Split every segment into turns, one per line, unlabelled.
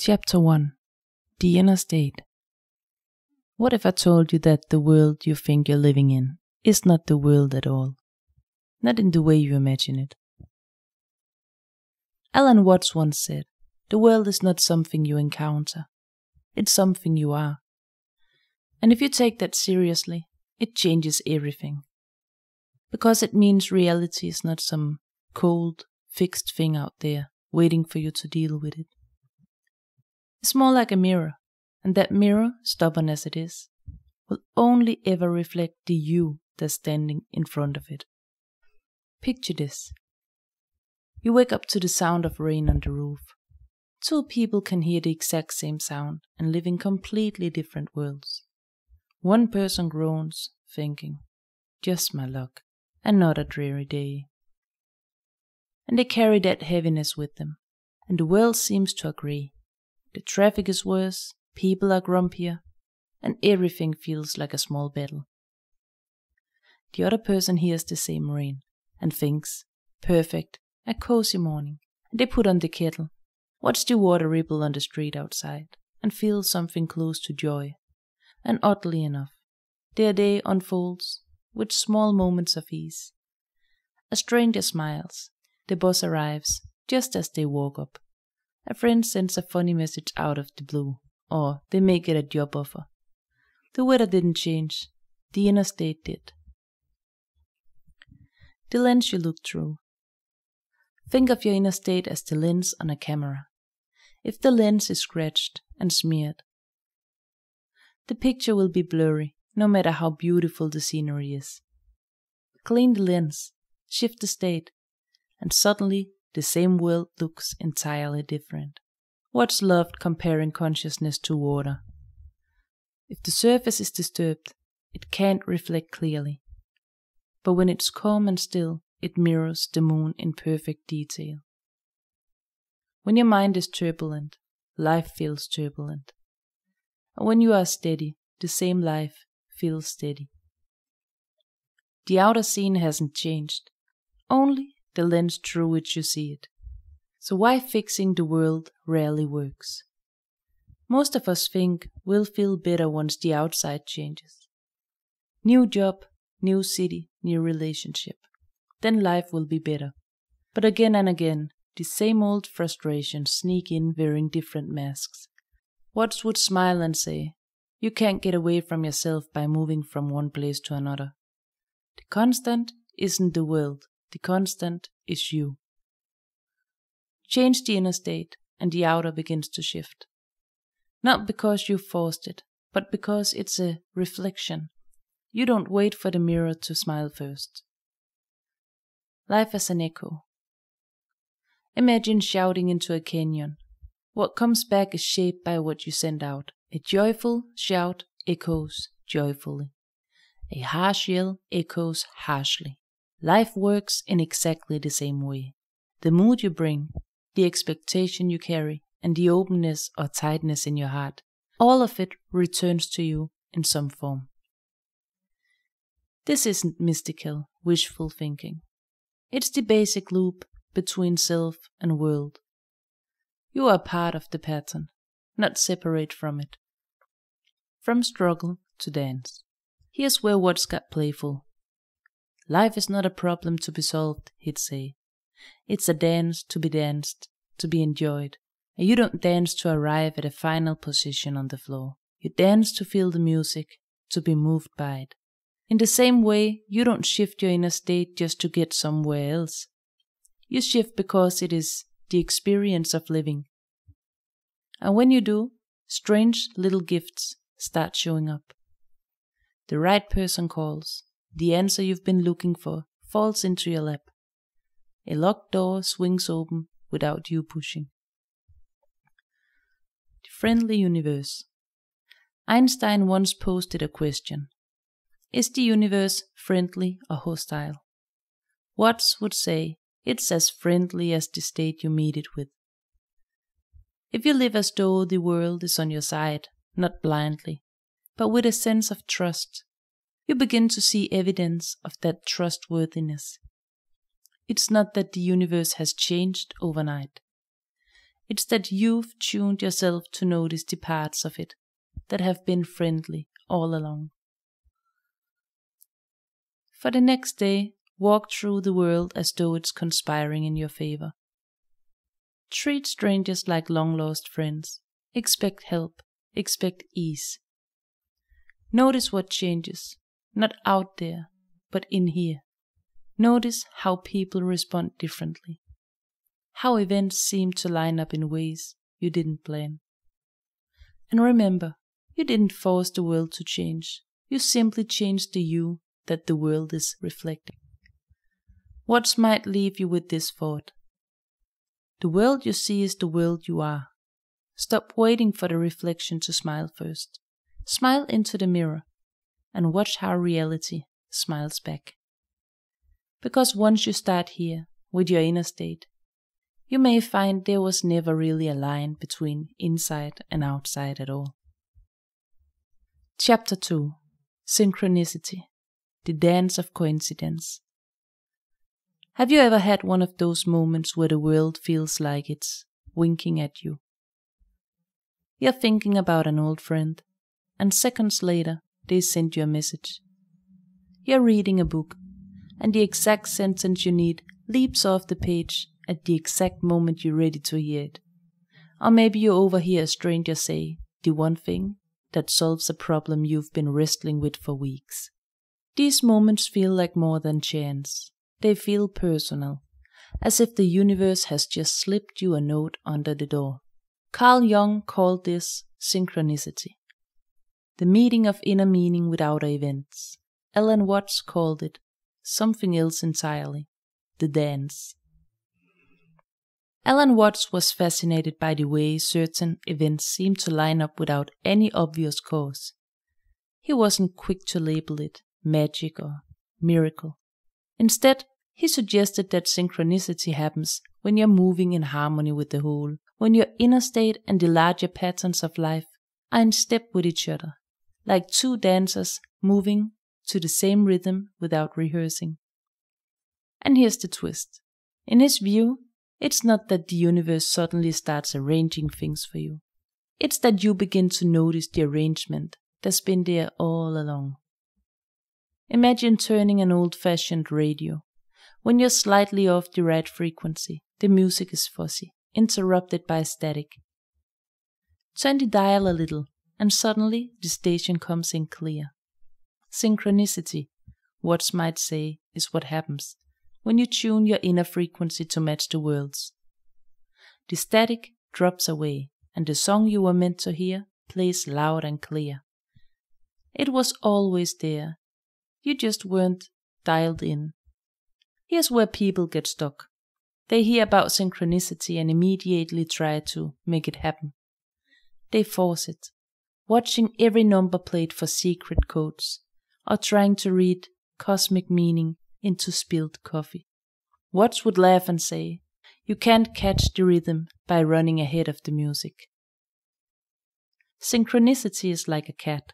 Chapter 1. The Inner State. What if I told you that the world you think you're living in is not the world at all? Not in the way you imagine it. Alan Watts once said, the world is not something you encounter, it's something you are. And if you take that seriously, it changes everything. Because it means reality is not some cold, fixed thing out there, waiting for you to deal with it. It's more like a mirror, and that mirror, stubborn as it is, will only ever reflect the you that's standing in front of it. Picture this. You wake up to the sound of rain on the roof. Two people can hear the exact same sound and live in completely different worlds. One person groans, thinking, just my luck, another dreary day. And they carry that heaviness with them, and the world seems to agree. The traffic is worse, people are grumpier, and everything feels like a small battle. The other person hears the same rain and thinks, perfect, a cozy morning, and they put on the kettle, watch the water ripple on the street outside, and feel something close to joy. And oddly enough, their day unfolds with small moments of ease. A stranger smiles, the boss arrives just as they woke up. A friend sends a funny message out of the blue, or they may get a job offer. The weather didn't change, the inner state did. The lens you look through. Think of your inner state as the lens on a camera. If the lens is scratched and smeared, the picture will be blurry, no matter how beautiful the scenery is. Clean the lens, shift the state, and suddenly the same world looks entirely different. What's loved comparing consciousness to water? If the surface is disturbed, it can't reflect clearly. But when it's calm and still, it mirrors the moon in perfect detail. When your mind is turbulent, life feels turbulent. And when you are steady, the same life feels steady. The outer scene hasn't changed, only the lens through which you see it. So why fixing the world rarely works? Most of us think we'll feel better once the outside changes. New job, new city, new relationship. Then life will be better. But again and again, the same old frustrations sneak in wearing different masks. Watts would smile and say, you can't get away from yourself by moving from one place to another. The constant isn't the world. The constant is you. Change the inner state, and the outer begins to shift. Not because you forced it, but because it's a reflection. You don't wait for the mirror to smile first. Life as an echo. Imagine shouting into a canyon. What comes back is shaped by what you send out. A joyful shout echoes joyfully. A harsh yell echoes harshly. Life works in exactly the same way. The mood you bring, the expectation you carry, and the openness or tightness in your heart, all of it returns to you in some form. This isn't mystical, wishful thinking. It's the basic loop between self and world. You are part of the pattern, not separate from it. From struggle to dance. Here's where Watts got playful. Life is not a problem to be solved, he'd say. It's a dance to be danced, to be enjoyed. And you don't dance to arrive at a final position on the floor. You dance to feel the music, to be moved by it. In the same way, you don't shift your inner state just to get somewhere else. You shift because it is the experience of living. And when you do, strange little gifts start showing up. The right person calls. The answer you've been looking for falls into your lap. A locked door swings open without you pushing. The friendly universe. Einstein once posed a question. Is the universe friendly or hostile? Watts would say it's as friendly as the state you meet it with. If you live as though the world is on your side, not blindly, but with a sense of trust, you begin to see evidence of that trustworthiness. It's not that the universe has changed overnight. It's that you've tuned yourself to notice the parts of it that have been friendly all along. For the next day, walk through the world as though it's conspiring in your favor. Treat strangers like long-lost friends. Expect help. Expect ease. Notice what changes, not out there, but in here. Notice how people respond differently. How events seem to line up in ways you didn't plan. And remember, you didn't force the world to change. You simply changed the you that the world is reflecting. What might leave you with this thought? The world you see is the world you are. Stop waiting for the reflection to smile first. Smile into the mirror and watch how reality smiles back. Because once you start here with your inner state, you may find there was never really a line between inside and outside at all. Chapter 2. Synchronicity. The dance of coincidence. Have you ever had one of those moments where the world feels like it's winking at you? You're thinking about an old friend, and seconds later they send you a message. You're reading a book, and the exact sentence you need leaps off the page at the exact moment you're ready to hear it. Or maybe you overhear a stranger say the one thing that solves a problem you've been wrestling with for weeks. These moments feel like more than chance. They feel personal, as if the universe has just slipped you a note under the door. Carl Jung called this synchronicity, the meeting of inner meaning with outer events. Alan Watts called it something else entirely, the dance. Alan Watts was fascinated by the way certain events seemed to line up without any obvious cause. He wasn't quick to label it magic or miracle. Instead, he suggested that synchronicity happens when you're moving in harmony with the whole, when your inner state and the larger patterns of life are in step with each other, like two dancers moving to the same rhythm without rehearsing. And here's the twist. In his view, it's not that the universe suddenly starts arranging things for you. It's that you begin to notice the arrangement that's been there all along. Imagine turning an old-fashioned radio. When you're slightly off the right frequency, the music is fuzzy, interrupted by static. Turn the dial a little, and suddenly the station comes in clear. Synchronicity, Watts might say, is what happens when you tune your inner frequency to match the world's. The static drops away, and the song you were meant to hear plays loud and clear. It was always there. You just weren't dialed in. Here's where people get stuck. They hear about synchronicity and immediately try to make it happen. They force it, watching every number plate for secret codes, or trying to read cosmic meaning into spilled coffee. Watts would laugh and say, you can't catch the rhythm by running ahead of the music. Synchronicity is like a cat.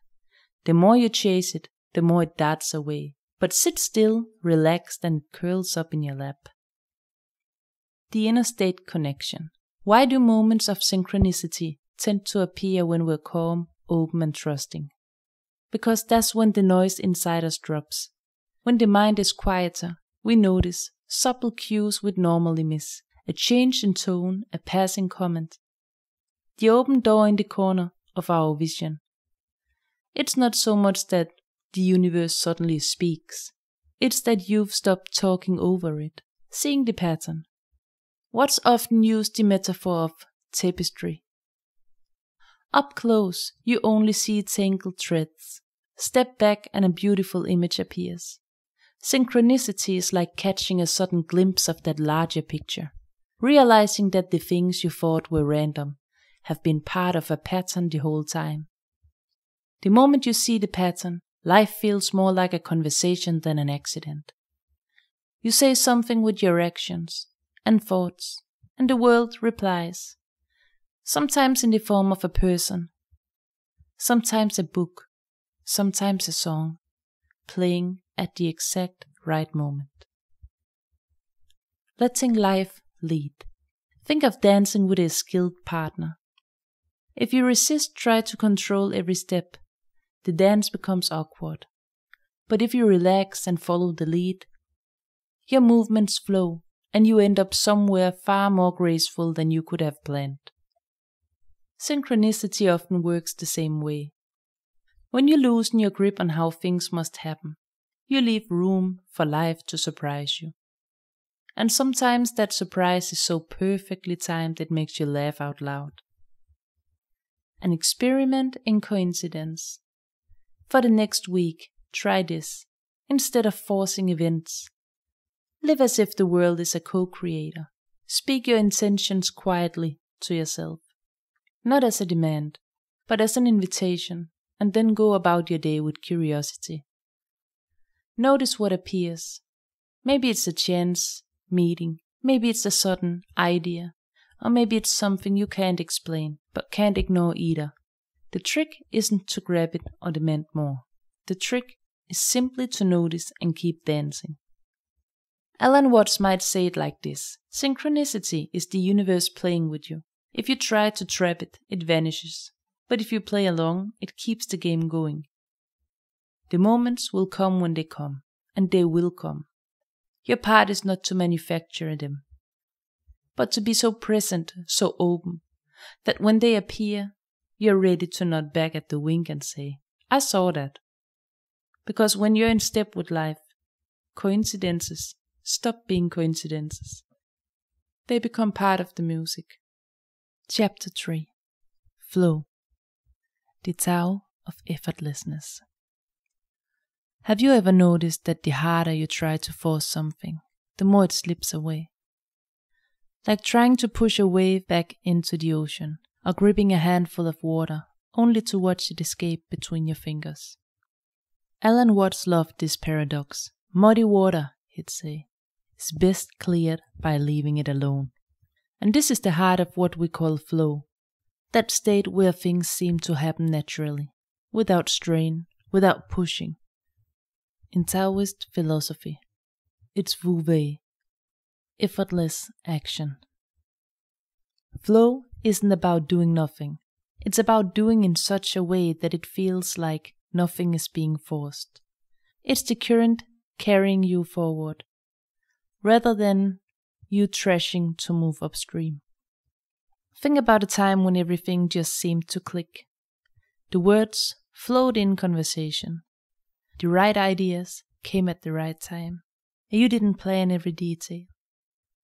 The more you chase it, the more it darts away, but sits still, relaxed, and curls up in your lap. The inner state connection. Why do moments of synchronicity tend to appear when we're calm, open, and trusting? Because that's when the noise inside us drops. When the mind is quieter, we notice subtle cues we'd normally miss, a change in tone, a passing comment. The open door in the corner of our vision. It's not so much that the universe suddenly speaks. It's that you've stopped talking over it, seeing the pattern. Watts often used the metaphor of tapestry. Up close, you only see tangled threads. Step back and a beautiful image appears. Synchronicity is like catching a sudden glimpse of that larger picture, realizing that the things you thought were random have been part of a pattern the whole time. The moment you see the pattern, life feels more like a conversation than an accident. You say something with your actions and thoughts, and the world replies, sometimes in the form of a person, sometimes a book, sometimes a song, playing at the exact right moment. Letting life lead. Think of dancing with a skilled partner. If you resist, try to control every step, the dance becomes awkward. But if you relax and follow the lead, your movements flow and you end up somewhere far more graceful than you could have planned. Synchronicity often works the same way. When you loosen your grip on how things must happen, you leave room for life to surprise you. And sometimes that surprise is so perfectly timed it makes you laugh out loud. An experiment in coincidence. For the next week, try this. Instead of forcing events, live as if the world is a co-creator. Speak your intentions quietly to yourself. Not as a demand, but as an invitation, and then go about your day with curiosity. Notice what appears. Maybe it's a chance meeting, maybe it's a sudden idea, or maybe it's something you can't explain, but can't ignore either. The trick isn't to grab it or demand more. The trick is simply to notice and keep dancing. Alan Watts might say it like this: synchronicity is the universe playing with you. If you try to trap it, it vanishes. But if you play along, it keeps the game going. The moments will come when they come, and they will come. Your part is not to manufacture them, but to be so present, so open, that when they appear, you're ready to nod back at the wink and say, I saw that. Because when you're in step with life, coincidences stop being coincidences. They become part of the music. Chapter 3. Flow. The Tao of Effortlessness. Have you ever noticed that the harder you try to force something, the more it slips away? Like trying to push a wave back into the ocean, or gripping a handful of water, only to watch it escape between your fingers. Alan Watts loved this paradox. Muddy water, he'd say, is best cleared by leaving it alone. And this is the heart of what we call flow. That state where things seem to happen naturally, without strain, without pushing. In Taoist philosophy, it's WU WEI, effortless action. Flow isn't about doing nothing. It's about doing in such a way that it feels like nothing is being forced. It's the current carrying you forward, rather than you thrashing to move upstream. Think about a time when everything just seemed to click. The words flowed in conversation. The right ideas came at the right time, and you didn't plan every detail.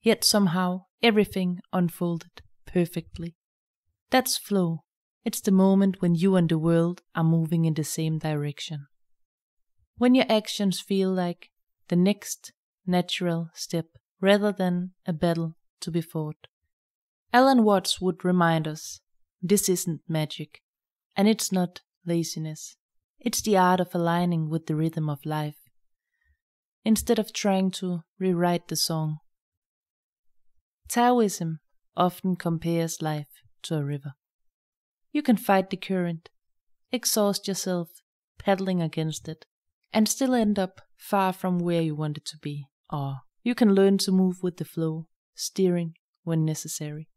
Yet somehow everything unfolded perfectly. That's flow. It's the moment when you and the world are moving in the same direction. When your actions feel like the next natural step rather than a battle to be fought. Alan Watts would remind us, this isn't magic, and it's not laziness. It's the art of aligning with the rhythm of life, instead of trying to rewrite the song. Taoism often compares life to a river. You can fight the current, exhaust yourself paddling against it, and still end up far from where you wanted to be. Or you can learn to move with the flow, steering when necessary,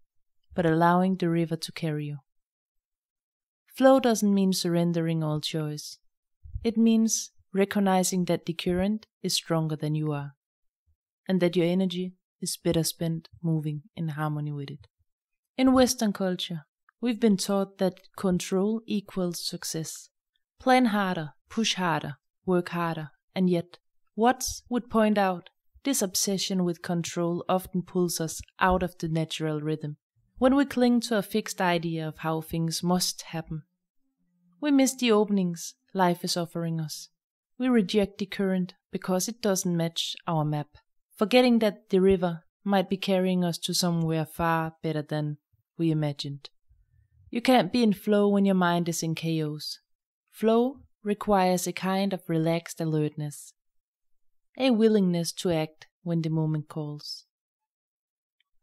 but allowing the river to carry you. Flow doesn't mean surrendering all choice. It means recognizing that the current is stronger than you are, and that your energy is better spent moving in harmony with it. In Western culture, we've been taught that control equals success. Plan harder, push harder, work harder, and yet, Watts would point out, this obsession with control often pulls us out of the natural rhythm. When we cling to a fixed idea of how things must happen, we miss the openings life is offering us. We reject the current because it doesn't match our map, forgetting that the river might be carrying us to somewhere far better than we imagined. You can't be in flow when your mind is in chaos. Flow requires a kind of relaxed alertness, a willingness to act when the moment calls,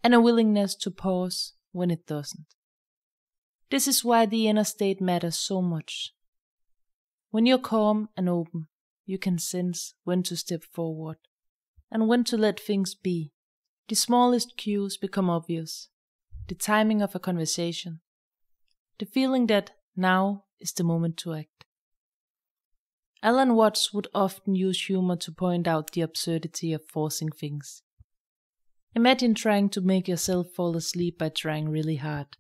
and a willingness to pause when it doesn't. This is why the inner state matters so much. When you're calm and open, you can sense when to step forward and when to let things be. The smallest cues become obvious, the timing of a conversation, the feeling that now is the moment to act. Alan Watts would often use humor to point out the absurdity of forcing things. Imagine trying to make yourself fall asleep by trying really hard,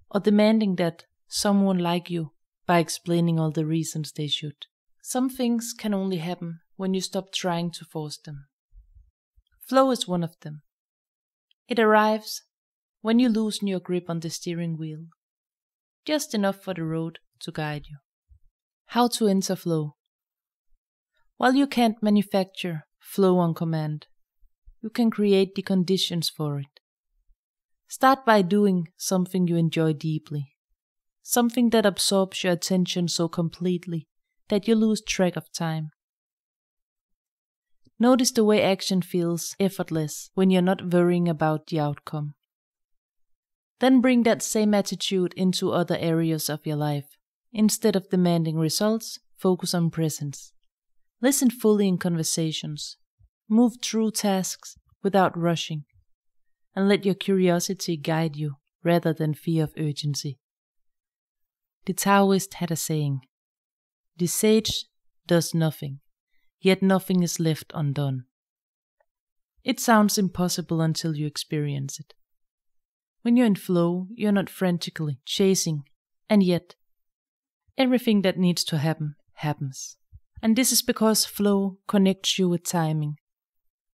or demanding that someone like you by explaining all the reasons they should. Some things can only happen when you stop trying to force them. Flow is one of them. It arrives when you loosen your grip on the steering wheel, just enough for the road to guide you. How to enter flow? While you can't manufacture flow on command, you can create the conditions for it. Start by doing something you enjoy deeply, something that absorbs your attention so completely that you lose track of time. Notice the way action feels effortless when you're not worrying about the outcome. Then bring that same attitude into other areas of your life. Instead of demanding results, focus on presence. Listen fully in conversations. Move through tasks without rushing. And let your curiosity guide you rather than fear of urgency. The Taoist had a saying, "The sage does nothing, yet nothing is left undone." It sounds impossible until you experience it. When you're in flow, you're not frantically chasing, and yet everything that needs to happen, happens. And this is because flow connects you with timing.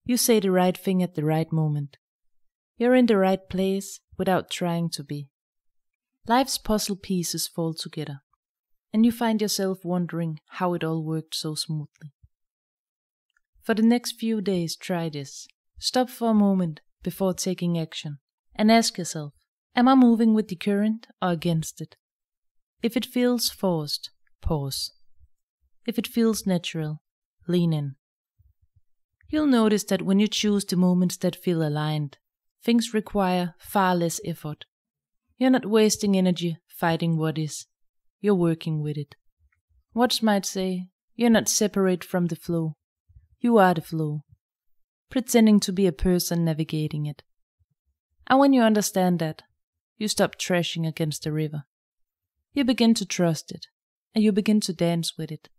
You say the right thing at the right moment. You're in the right place without trying to be. Life's puzzle pieces fall together, and you find yourself wondering how it all worked so smoothly. For the next few days, try this. Stop for a moment before taking action, and ask yourself, am I moving with the current or against it? If it feels forced, pause. If it feels natural, lean in. You'll notice that when you choose the moments that feel aligned, things require far less effort. You're not wasting energy fighting what is. You're working with it. Watts might say, you're not separate from the flow. You are the flow, pretending to be a person navigating it. And when you understand that, you stop thrashing against the river. You begin to trust it, and you begin to dance with it.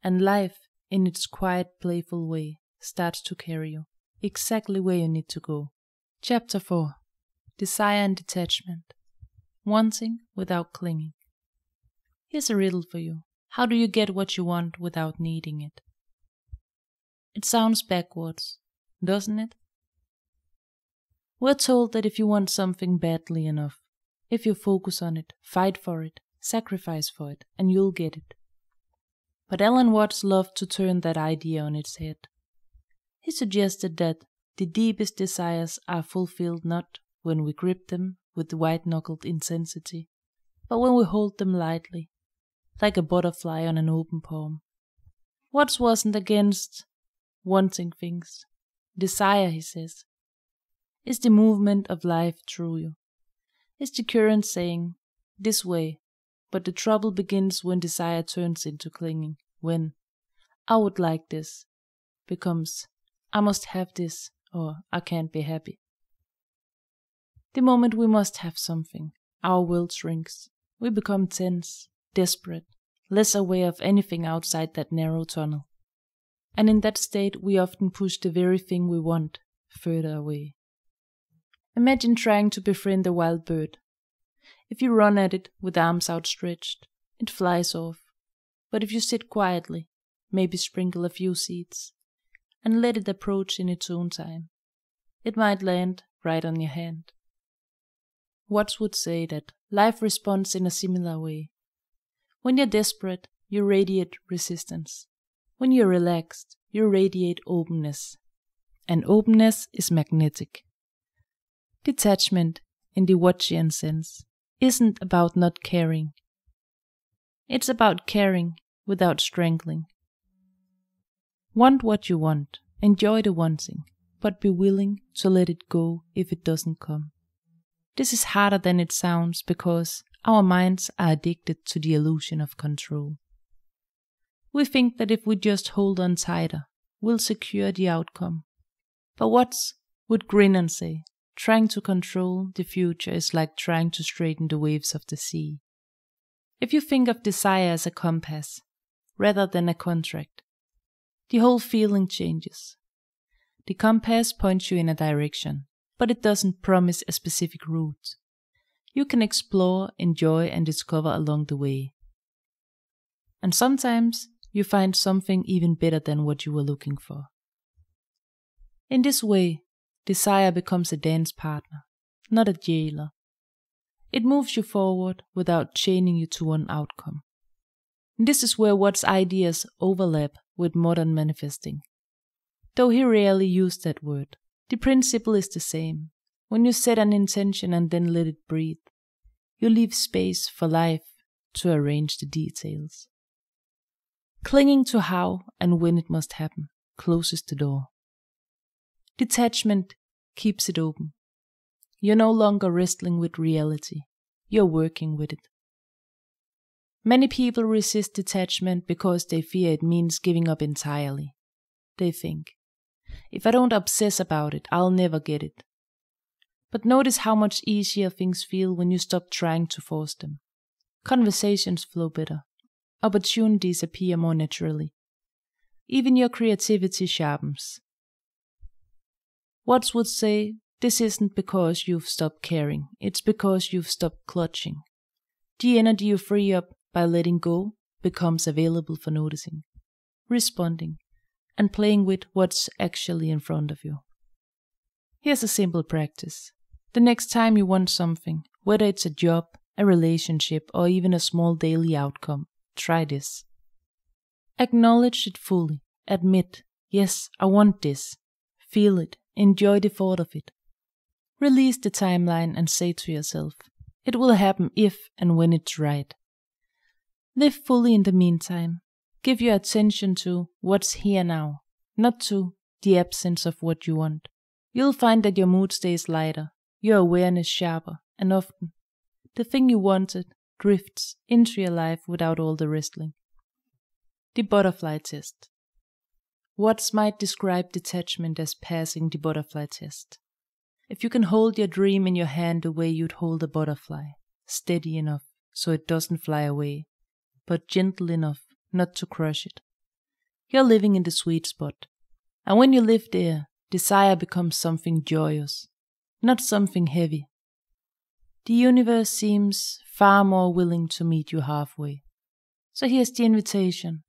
And life, in its quiet, playful way, starts to carry you exactly where you need to go. Chapter 4. Desire and Detachment. Wanting without clinging. Here's a riddle for you. How do you get what you want without needing it? It sounds backwards, doesn't it? We're told that if you want something badly enough, if you focus on it, fight for it, sacrifice for it, and you'll get it. But Alan Watts loved to turn that idea on its head. He suggested that the deepest desires are fulfilled not when we grip them with white-knuckled intensity, but when we hold them lightly, like a butterfly on an open palm. Watts wasn't against wanting things. Desire, he says, is the movement of life through you. It's the current saying, this way, but the trouble begins when desire turns into clinging, when I would like this becomes I must have this or I can't be happy. The moment we must have something, our will shrinks. We become tense, desperate, less aware of anything outside that narrow tunnel. And in that state we often push the very thing we want further away. Imagine trying to befriend a wild bird. If you run at it with arms outstretched, it flies off. But if you sit quietly, maybe sprinkle a few seeds, and let it approach in its own time, it might land right on your hand. Watts would say that life responds in a similar way. When you're desperate, you radiate resistance. When you're relaxed, you radiate openness. And openness is magnetic. Detachment, in the Wattsian sense, isn't about not caring. It's about caring without strangling. Want what you want, enjoy the wanting, but be willing to let it go if it doesn't come. This is harder than it sounds because our minds are addicted to the illusion of control. We think that if we just hold on tighter, we'll secure the outcome. But Watts would grin and say, trying to control the future is like trying to straighten the waves of the sea. If you think of desire as a compass, rather than a contract, the whole feeling changes. The compass points you in a direction, but it doesn't promise a specific route. You can explore, enjoy, and discover along the way. And sometimes you find something even better than what you were looking for. In this way, desire becomes a dance partner, not a jailer. It moves you forward without chaining you to one outcome. And this is where Watt's ideas overlap with modern manifesting. Though he rarely used that word, the principle is the same. When you set an intention and then let it breathe, you leave space for life to arrange the details. Clinging to how and when it must happen closes the door. Detachment keeps it open. You're no longer wrestling with reality, you're working with it. Many people resist detachment because they fear it means giving up entirely. They think, if I don't obsess about it, I'll never get it. But notice how much easier things feel when you stop trying to force them. Conversations flow better. Opportunities appear more naturally. Even your creativity sharpens. Watts would say, this isn't because you've stopped caring, it's because you've stopped clutching. The energy you free up by letting go becomes available for noticing, responding, and playing with what's actually in front of you. Here's a simple practice. The next time you want something, whether it's a job, a relationship, or even a small daily outcome, try this. Acknowledge it fully. Admit, yes, I want this. Feel it. Enjoy the thought of it. Release the timeline and say to yourself, it will happen if and when it's right. Live fully in the meantime. Give your attention to what's here now, not to the absence of what you want. You'll find that your mood stays lighter, your awareness sharper, and often the thing you wanted drifts into your life without all the wrestling. The butterfly test. Watts might describe detachment as passing the butterfly test. If you can hold your dream in your hand the way you'd hold a butterfly, steady enough so it doesn't fly away, but gentle enough not to crush it, you're living in the sweet spot. And when you live there, desire becomes something joyous, not something heavy. The universe seems far more willing to meet you halfway. So here's the invitation.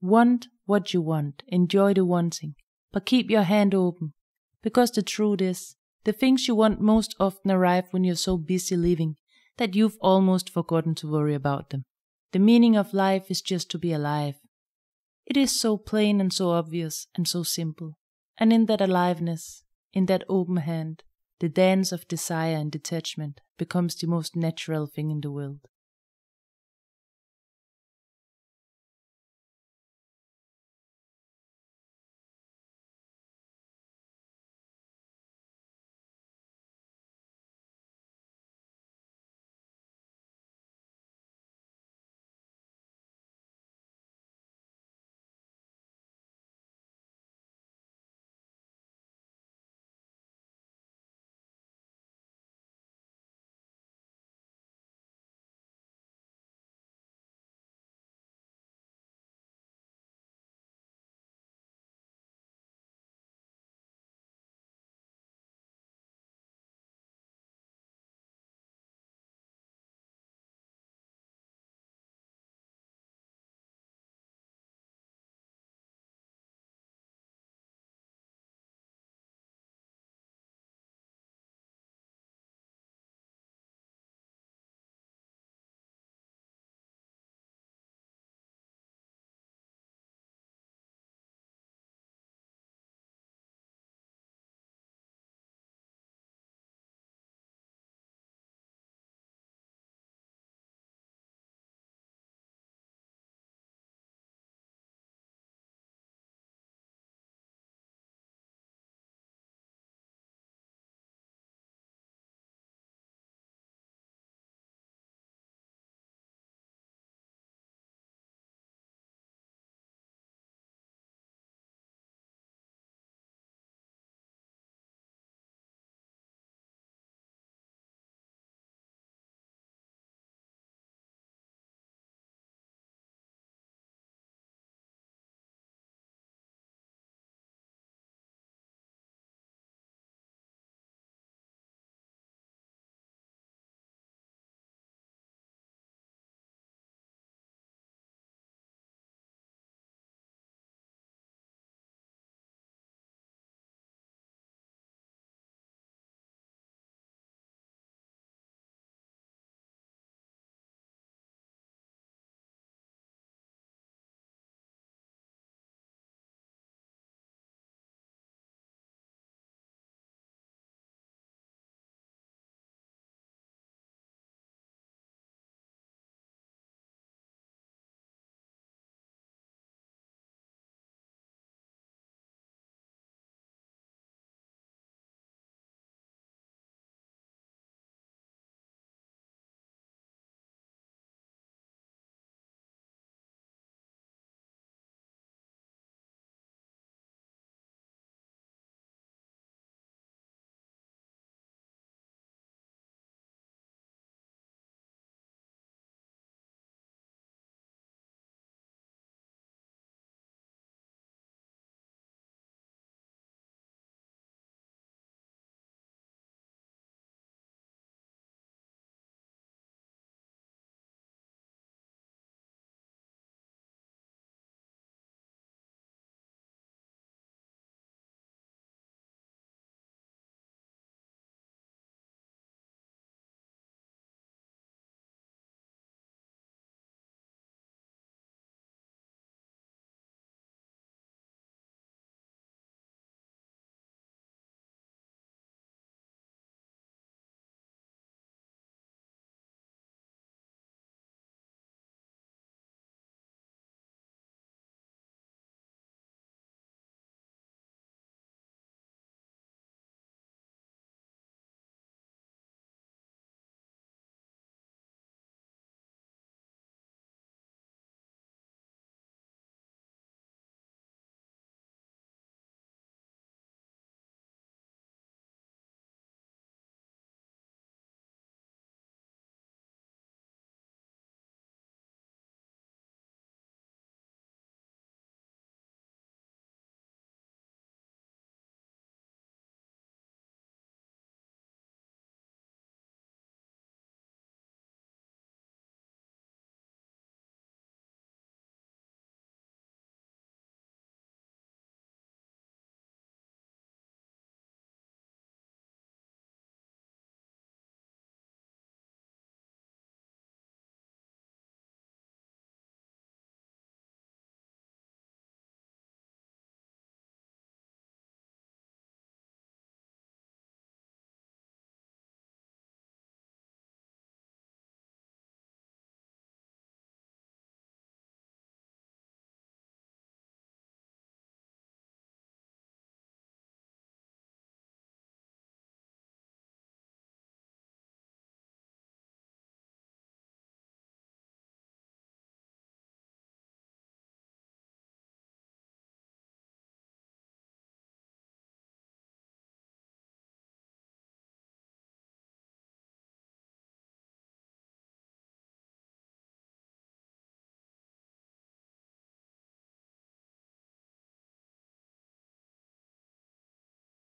Want what you want, enjoy the wanting, but keep your hand open, because the truth is, the things you want most often arrive when you're so busy living that you've almost forgotten to worry about them. The meaning of life is just to be alive. It is so plain and so obvious and so simple, and in that aliveness, in that open hand, the dance of desire and detachment becomes the most natural thing in the world.